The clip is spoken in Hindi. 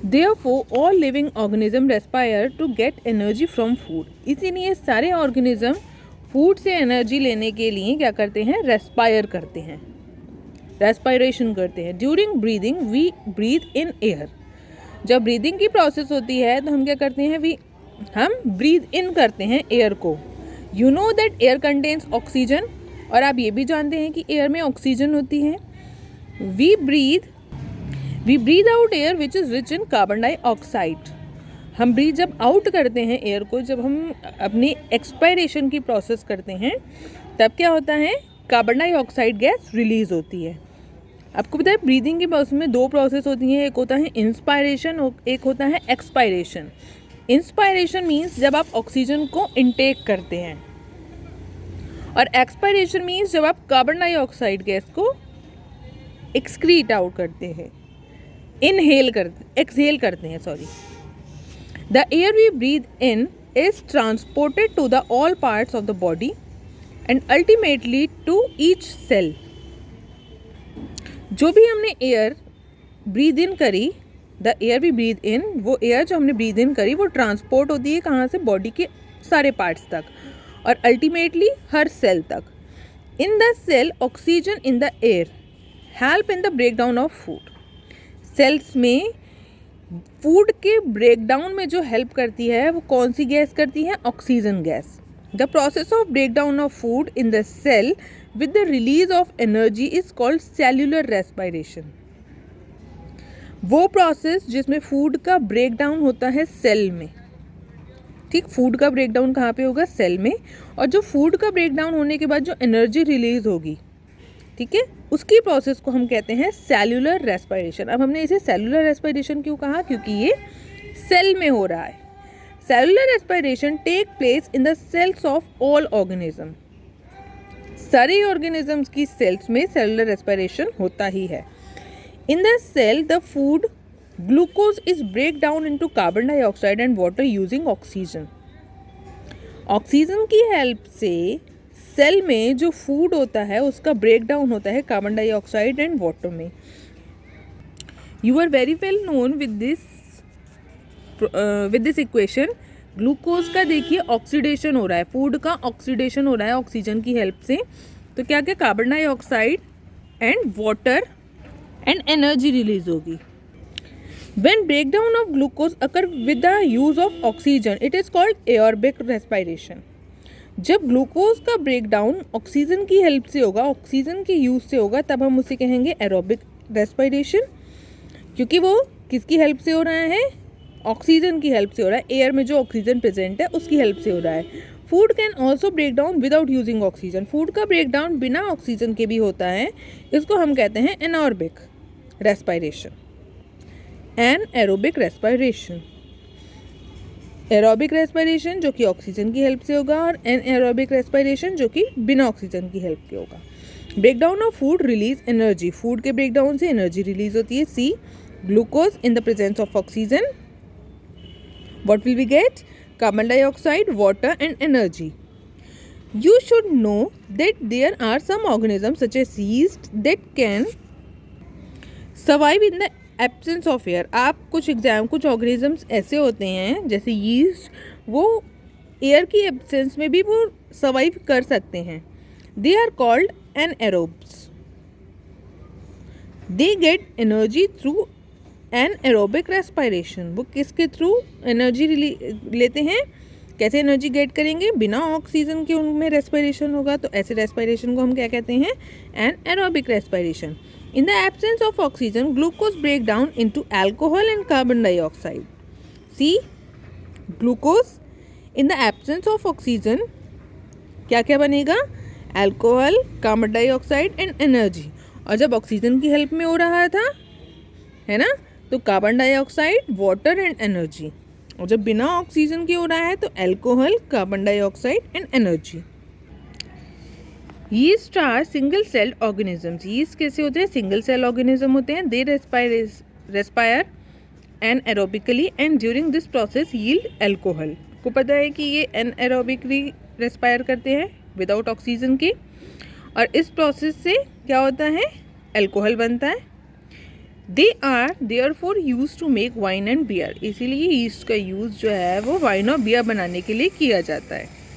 Therefore, all living organism respire to get energy from food. इसीलिए सारे ऑर्गेनिज्म फूड से एनर्जी लेने के लिए क्या करते हैं? रेस्पायर करते हैं, रेस्पायरेशन करते हैं. During breathing we breathe in air. जब ब्रीदिंग की प्रोसेस होती है तो हम क्या करते हैं? हम ब्रीथ इन करते हैं एयर को. You know that air contains oxygen. और आप ये भी जानते हैं कि एयर में ऑक्सीजन होती है. We breathe out air which is rich in carbon dioxide. हम ब्रीथ जब आउट करते हैं एयर को, जब हम अपनी एक्सपायरेशन की प्रोसेस करते हैं, तब क्या होता है? कार्बन डाइऑक्साइड गैस रिलीज होती है. आपको पता है ब्रीदिंग की प्रोसेस में दो प्रोसेस होती हैं. एक होता है इंस्पायरेशन और एक होता है एक्सपायरेशन. इंस्पायरेशन मीन्स जब आप ऑक्सीजन को इनटेक करते हैं, और एक्सपायरेशन मीन्स जब आप कार्बन डाइऑक्साइड गैस को एक्सक्रीट आउट करते हैं, एक्सहेल करते हैं. The air we breathe in is transported to the all parts of the body and ultimately to each cell. जो भी हमने एयर ब्रीद इन करी, the air we breathe in, वो एयर जो हमने ब्रीद इन करी वो ट्रांसपोर्ट होती है कहाँ से? बॉडी के सारे पार्ट्स तक और अल्टीमेटली हर सेल तक. In the cell oxygen in the air help in the breakdown of food. Cells में फूड के ब्रेकडाउन में जो हेल्प करती है वो कौन सी गैस करती है? Oxygen gas. The process of breakdown of food in the cell with the release of energy is called cellular respiration. वो प्रोसेस जिसमें फूड का ब्रेकडाउन होता है सेल में. ठीक, फूड का ब्रेकडाउन कहाँ पे होगा? सेल में. और जो फूड का ब्रेकडाउन होने के बाद जो एनर्जी रिलीज होगी, ठीक है, उसकी प्रोसेस को हम कहते हैं सेल्यूलर रेस्पायरेशन. अब हमने इसे सेल्यूलर रेस्पायरेशन क्यों कहा? क्योंकि ये सेल में हो रहा है. Cellular respiration take place in the cells of all organism. सारे ऑर्गेनिजम्स की सेल्स में सेल्यूलर रेस्पायरेशन होता ही है. In the cell the food glucose is break down into carbon dioxide and water using oxygen. Oxygen की हेल्प से सेल में जो फूड होता है उसका ब्रेक डाउन होता है कार्बन डाइऑक्साइड एंड वाटर में. You are very well known with this equation. Glucose का देखिए ऑक्सीडेशन हो रहा है, फूड का ऑक्सीडेशन हो रहा है ऑक्सीजन की हेल्प से. तो क्या क्या? Carbon dioxide and water and energy release होगी. When breakdown of glucose occur with the use of oxygen, it is called aerobic respiration. जब ग्लूकोज का ब्रेकडाउन ऑक्सीजन की हेल्प से होगा, ऑक्सीजन के यूज से होगा, तब हम उसे कहेंगे एरोबिक रेस्पिरेशन. क्योंकि वो किसकी हेल्प से हो रहा है? ऑक्सीजन की हेल्प से हो रहा है. एयर में जो ऑक्सीजन प्रेजेंट है उसकी हेल्प से हो रहा है. Food can also break down without using oxygen. Food का ब्रेकडाउन बिना ऑक्सीजन के भी होता है. इसको हम कहते हैं anaerobic respiration, anaerobic respiration. Aerobic respiration जो कि ऑक्सीजन की हेल्प से होगा, और एनारोबिक रेस्पिरेशन जो कि बिना ऑक्सीजन की हेल्प के होगा. Breakdown of food release energy. Food के ब्रेकडाउन से एनर्जी रिलीज होती है. See glucose in the presence of oxygen. What will we get? Carbon dioxide, water and energy. You should know that there are some organisms such as yeast that can survive in the absence of air. आप कुछ ऑर्गेनिजम्स ऐसे होते हैं जैसे यीस्ट, वो एयर की एब्सेंस में भी वो सर्वाइव कर सकते हैं. They are called anaerobes. They get energy through anaerobic respiration. वो किसके थ्रू एनर्जी लेते हैं? कैसे एनर्जी गेट करेंगे? बिना ऑक्सीजन के उनमें रेस्पिरेशन होगा, तो ऐसे रेस्पिरेशन को हम क्या कहते हैं? Anaerobic respiration. In the absence of oxygen glucose break down into alcohol and carbon dioxide. See glucose in the absence of oxygen क्या क्या बनेगा? Alcohol, carbon dioxide and energy. और जब ऑक्सीजन की हेल्प में हो रहा था, है ना, तो carbon dioxide, water and energy. और जब बिना ऑक्सीजन के हो रहा है तो alcohol, carbon dioxide and energy. Yeast are single cell organisms. Yeast कैसे होते हैं? सिंगल सेल ऑर्गेनिज्म होते हैं. They respire anaerobically and during this process yield alcohol. को पता है कि ये एनारोबिकली रेस्पायर करते हैं विदाउट ऑक्सीजन के, और इस प्रोसेस से क्या होता है? अल्कोहल बनता है. They are therefore use to make wine and beer, इसीलिए ईस्ट का यूज़ जो है वो वाइन और बियर बनाने के लिए किया जाता है।